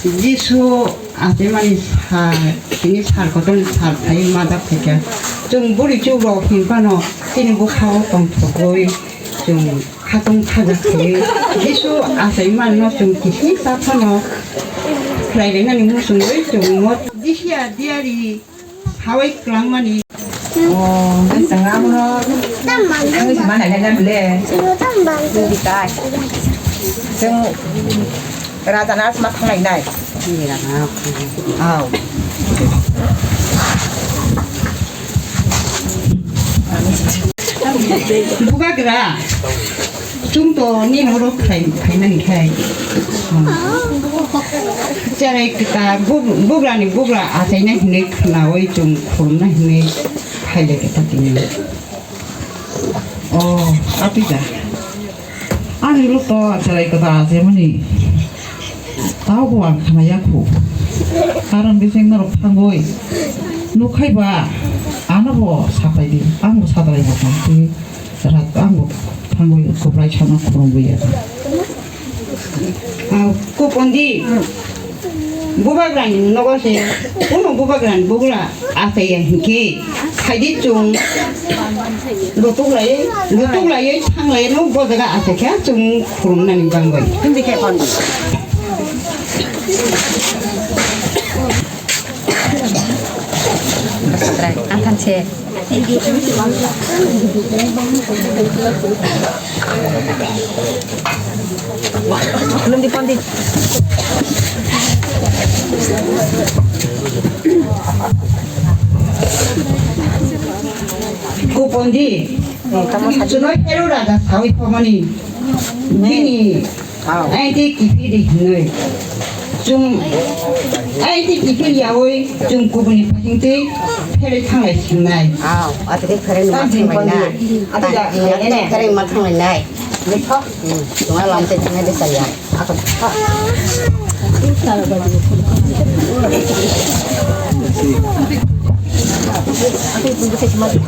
지수 아줌마니 살 등이 살거든 살파이마다 그게 좀 물이 주로 힘파노 뛰는 거 하고 동토고이 좀 하동 타자고이 지수 아줌마니 좀 기시 사파노 그래는 무슨 거좀뭐 지시야 디아리 하와이 클랑만이 Sang amo no. Ang isa man ay nabili. Hindi ka. Sang rata na sa matangay na. 이라 Aw. 누가 그라 좀더 니노로 가는 게 자네 그다 부그라니 부그라 아세네 힘내 나와이 좀 그런나 힘내 하려겠다 되네 아피자. 아니 로또 저래 거다 세머니. 다고 안 가나야고. 다른 비생나로 판고이. 누카이바 안 하고 사파이디. 아무 사다리 못 판고. 저라 아무 판고이 고브라이 차나 그런 거야. 꼬본디 무바그라니 너가세 오늘 무바그라니 무그라 아세야 hinki 카이디 좀 로또라에 창라에 너 보다가 아세야 좀 그런나니 방거 Hindi ka pa. Try. Ang tanse. Belum dipondi. 꼬본디 저너 해로라다 사위 퍼머니 니니 아이디 기피리 너희 좀 아이디 기피리 야오이 좀 구분이 파싱때 패를 탕을 심나이 Aw, at cái kare ni matang mai na. At cái kare matang mai na. Ni po. Tuma lam te tine de saya. Ako po. Ako